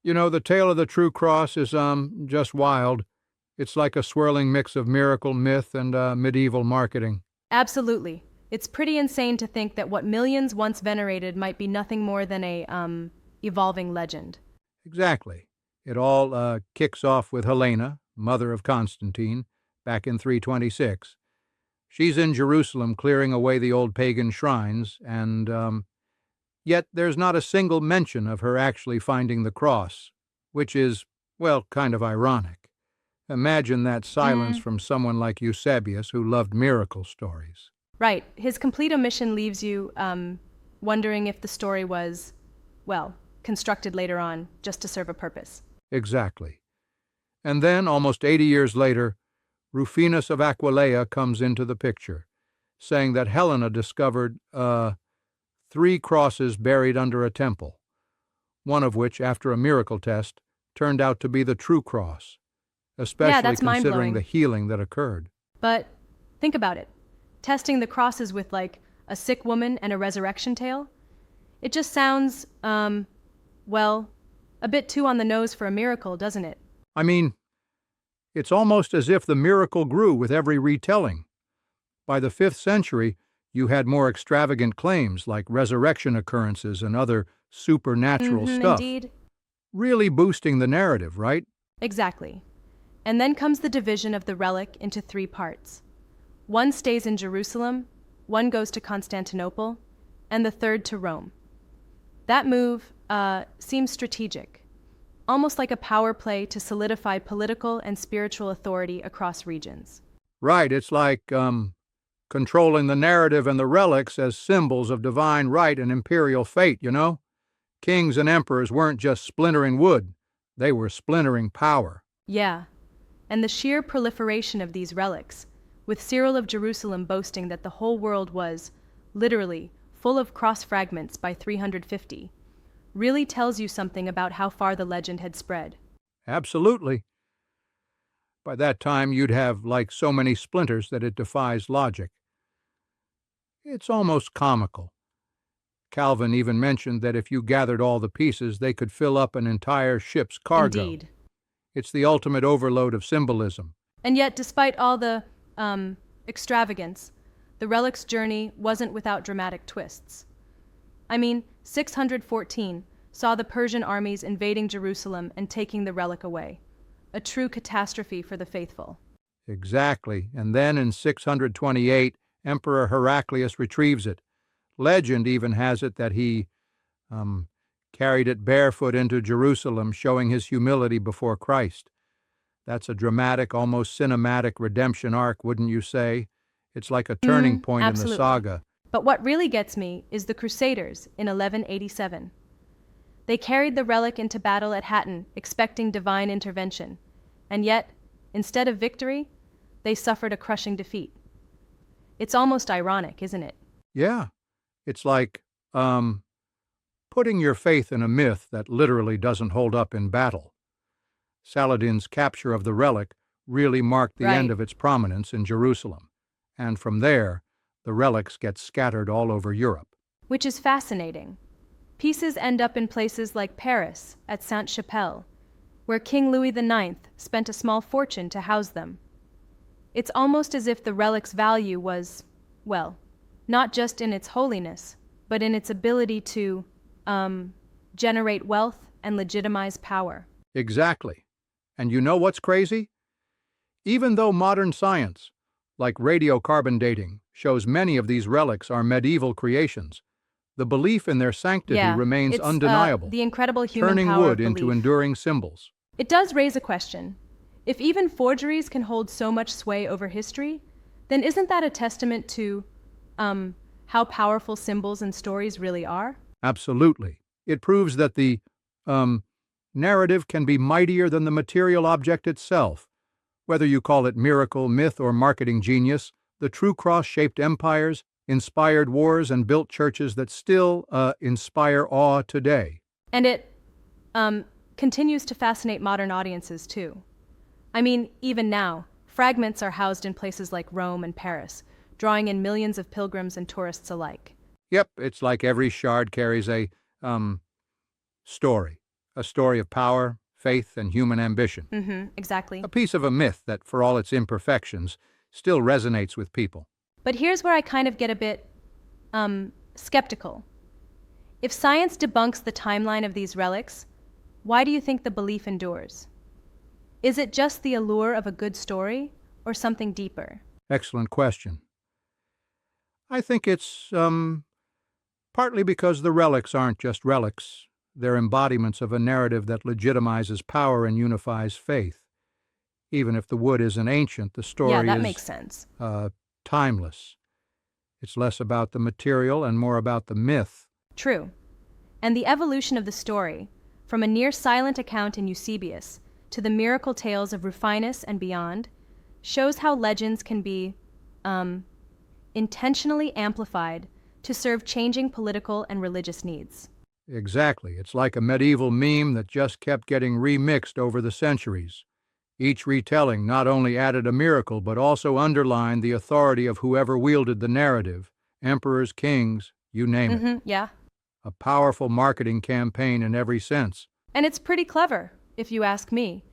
You know, the tale of the true cross is, just wild. It's like a swirling mix of miracle, myth, and medieval marketing. Absolutely. It's pretty insane to think that what millions once venerated might be nothing more than a, evolving legend. Exactly. It all kicks off with Helena, mother of Constantine, back in 326. She's in Jerusalem clearing away the old pagan shrines, and yet there's not a single mention of her actually finding the cross, which is, well, kind of ironic. Imagine that silence Mm, from someone like Eusebius who loved miracle stories. right. His complete omission leaves you, wondering if the story was, well, constructed later on just to serve a purpose. Exactly. And then, almost 80 years later, Rufinus of Aquileia comes into the picture, saying that Helena discovered three crosses buried under a temple, one of which, after a miracle test, turned out to be the true cross, Yeah, especially that's mind considering the blowing. healing that occurred. But think about it. Testing the crosses with, like, a sick woman and a resurrection tale? It just sounds, well, a bit too on the nose for a miracle, doesn't it? I mean, it's almost as if the miracle grew with every retelling. By the 5th century, you had more extravagant claims like resurrection occurrences and other supernatural Mm-hmm, stuff, indeed. really boosting the narrative, right? Exactly. And then comes the division of the relic into three parts. One stays in Jerusalem, one goes to Constantinople, and the third to Rome. That move seems strategic, almost like a power play to solidify political and spiritual authority across regions. Right, it's like controlling the narrative and the relics as symbols of divine right and imperial fate, you know? Kings and emperors weren't just splintering wood, they were splintering power. Yeah, and the sheer proliferation of these relics, with Cyril of Jerusalem boasting that the whole world was, literally, full of cross fragments by 350, really tells you something about how far the legend had spread. Absolutely. By that time, you'd have like so many splinters that it defies logic. It's almost comical. Calvin even mentioned that if you gathered all the pieces, they could fill up an entire ship's cargo. Indeed. It's the ultimate overload of symbolism. And yet, despite all the extravagance, the relic's journey wasn't without dramatic twists. I mean, 614 saw the Persian armies invading Jerusalem and taking the relic away. A true catastrophe for the faithful. Exactly. And then in 628, Emperor Heraclius retrieves it. Legend even has it that he um, carried it barefoot into Jerusalem, showing his humility before Christ. That's a dramatic, almost cinematic redemption arc, wouldn't you say? It's like a turning point in the Absolutely. saga. But what really gets me is the Crusaders in 1187. They carried the relic into battle at Hattin, expecting divine intervention. And yet, instead of victory, they suffered a crushing defeat. It's almost ironic, isn't it? Yeah, it's like putting your faith in a myth that literally doesn't hold up in battle. Saladin's capture of the relic really marked the end Right. of its prominence in Jerusalem, and from there, the relics get scattered all over Europe. Which is fascinating. Pieces end up in places like Paris at Sainte-Chapelle, where King Louis IX spent a small fortune to house them. It's almost as if the relic's value was, well, not just in its holiness, but in its ability to, generate wealth and legitimize power. Exactly. And you know what's crazy? Even though modern science, like radiocarbon dating, shows many of these relics are medieval creations, the belief in their sanctity Yeah, remains it's undeniable, the incredible human turning power wood of into belief. enduring symbols. It does raise a question. If even forgeries can hold so much sway over history, then isn't that a testament to, how powerful symbols and stories really are? Absolutely. It proves that the narrative can be mightier than the material object itself. Whether you call it miracle, myth, or marketing genius, the true cross shaped empires, inspired wars, and built churches that still inspire awe today. And it, continues to fascinate modern audiences too. I mean, even now, fragments are housed in places like Rome and Paris, drawing in millions of pilgrims and tourists alike. Yep, it's like every shard carries a story, A story of power, faith, and human ambition. Exactly. A piece of a myth that, for all its imperfections, still resonates with people. But here's where I kind of get a bit, skeptical. If science debunks the timeline of these relics, why do you think the belief endures? Is it just the allure of a good story, or something deeper? Excellent question. I think it's, partly because the relics aren't just relics. They're embodiments of a narrative that legitimizes power and unifies faith. Even if the wood isn't ancient, the story that is makes sense. Timeless. It's less about the material and more about the myth. True. And the evolution of the story, from a near-silent account in Eusebius to the miracle tales of Rufinus and beyond, shows how legends can be, intentionally amplified to serve changing political and religious needs. Exactly. It's like a medieval meme that just kept getting remixed over the centuries. Each retelling not only added a miracle, but also underlined the authority of whoever wielded the narrative, emperors, kings, you name it. Yeah. A powerful marketing campaign in every sense. And it's pretty clever, if you ask me,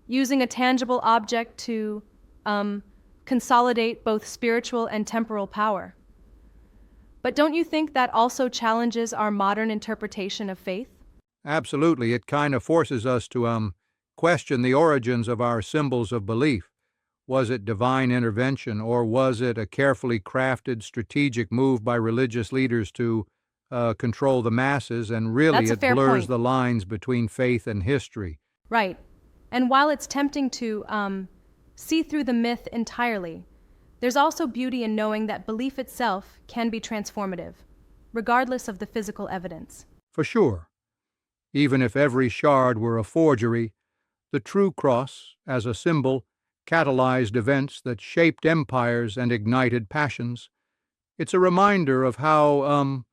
using a tangible object to, consolidate both spiritual and temporal power. But don't you think that also challenges our modern interpretation of faith? Absolutely. It kind of forces us to, question the origins of our symbols of belief. Was it divine intervention, or was it a carefully crafted, strategic move by religious leaders to control the masses, and really That's a it fair blurs point. the lines between faith and history. Right. And while it's tempting to see through the myth entirely, there's also beauty in knowing that belief itself can be transformative, regardless of the physical evidence. For sure. Even if every shard were a forgery, the true cross, as a symbol, catalyzed events that shaped empires and ignited passions. It's a reminder of how,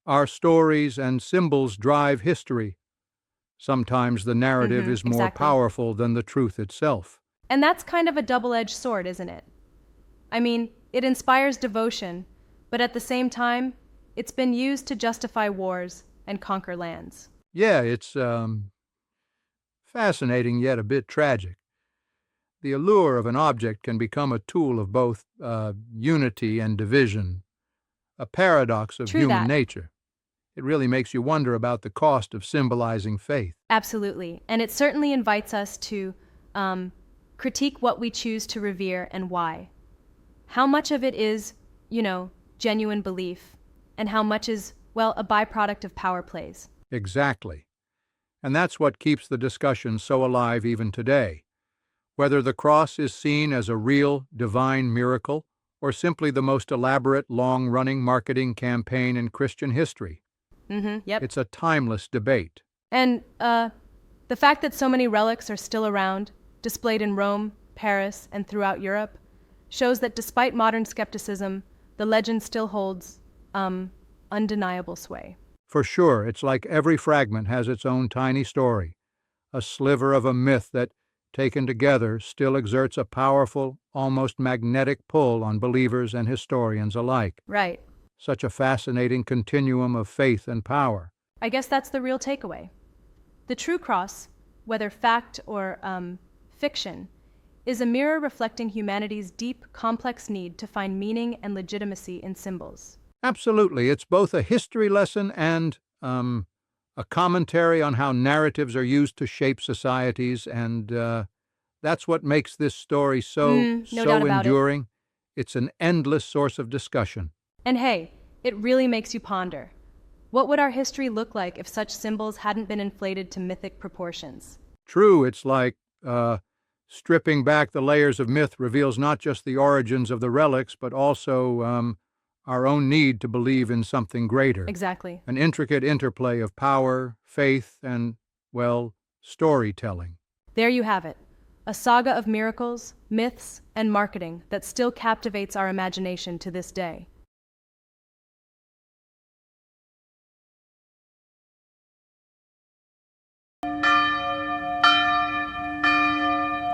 our stories and symbols drive history. Sometimes the narrative is more exactly. powerful than the truth itself. And that's kind of a double-edged sword, isn't it? I mean, it inspires devotion, but at the same time, it's been used to justify wars and conquer lands. Yeah, it's fascinating yet a bit tragic. The allure of an object can become a tool of both unity and division, a paradox of True human that. nature. It really makes you wonder about the cost of symbolizing faith. Absolutely. And it certainly invites us to critique what we choose to revere and why. How much of it is, genuine belief, and how much is, a byproduct of power plays. Exactly. And that's what keeps the discussion so alive even today. Whether the cross is seen as a real divine miracle or simply the most elaborate, long-running marketing campaign in Christian history. Yep. It's a timeless debate. And the fact that so many relics are still around, displayed in Rome, Paris, and throughout Europe, shows that despite modern skepticism, the legend still holds undeniable sway. For sure, it's like every fragment has its own tiny story, a sliver of a myth that, taken together, still exerts a powerful, almost magnetic pull on believers and historians alike. Right. Such a fascinating continuum of faith and power. I guess that's the real takeaway. The true cross, whether fact or fiction, is a mirror reflecting humanity's deep, complex need to find meaning and legitimacy in symbols. Absolutely. It's both a history lesson and a commentary on how narratives are used to shape societies, and that's what makes this story No doubt about it. enduring. It's an endless source of discussion. And hey, it really makes you ponder. What would our history look like if such symbols hadn't been inflated to mythic proportions? True, it's like stripping back the layers of myth reveals not just the origins of the relics, but also our own need to believe in something greater. Exactly. An intricate interplay of power, faith, and, storytelling. There you have it. A saga of miracles, myths, and marketing that still captivates our imagination to this day.